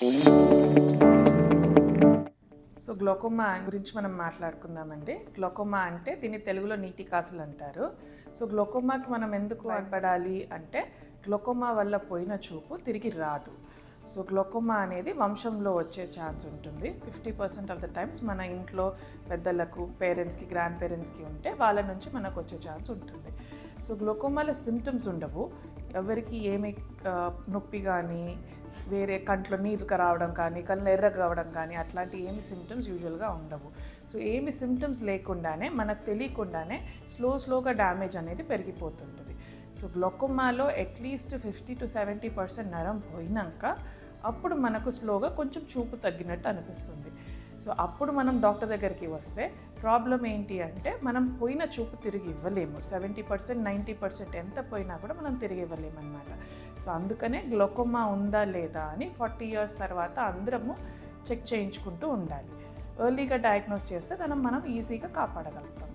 So glaucoma గురించి మనం మాట్లాడుకుందామండి. గ్లోకోమా అంటే దీన్ని తెలుగులో నీటి కాసులు అంటారు. సో గ్లోకోమాకి మనం ఎందుకు భయపడాలి అంటే గ్లోకోమా వల్ల పోయిన చూపు తిరిగి రాదు. సో గ్లోకోమా అనేది వంశంలో వచ్చే ఛాన్స్ ఉంటుంది. 50% ఆఫ్ ద టైమ్స్ మన ఇంట్లో పెద్దలకు, పేరెంట్స్కి, గ్రాండ్ పేరెంట్స్కి ఉంటే వాళ్ళ నుంచి మనకు వచ్చే ఛాన్స్ ఉంటుంది. సో గ్లోకోమాలో సిమ్టమ్స్ ఉండవు. ఎవరికి ఏమి నొప్పి కానీ, వేరే కంట్లో నీరు రావడం కానీ, కళ్ళు ఎర్రగా కావడం కానీ అట్లాంటి ఏమి సిమ్టమ్స్ యూజువల్గా ఉండవు. సో ఏమి సిమ్టమ్స్ లేకుండానే మనకు తెలియకుండానే స్లోగా డ్యామేజ్ అనేది పెరిగిపోతుంటుంది. సో గ్లోకోమాలో అట్లీస్ట్ 50 to 70% నరం పోయినాక అప్పుడు మనకు స్లోగా కొంచెం చూపు తగ్గినట్టు అనిపిస్తుంది. సో అప్పుడు మనం డాక్టర్ దగ్గరికి వస్తే ప్రాబ్లం ఏంటి అంటే మనం పోయిన చూపు తిరిగి ఇవ్వలేము. 70%, 90% ఎంత పోయినా కూడా మనం తిరిగి ఇవ్వలేము అన్నమాట. సో అందుకనే గ్లోకోమా ఉందా లేదా అని 40 years తర్వాత అందరము చెక్ చేయించుకుంటూ ఉండాలి. ఎర్లీగా డయాగ్నోస్ చేస్తే మనం ఈజీగా కాపాడగలుగుతాం.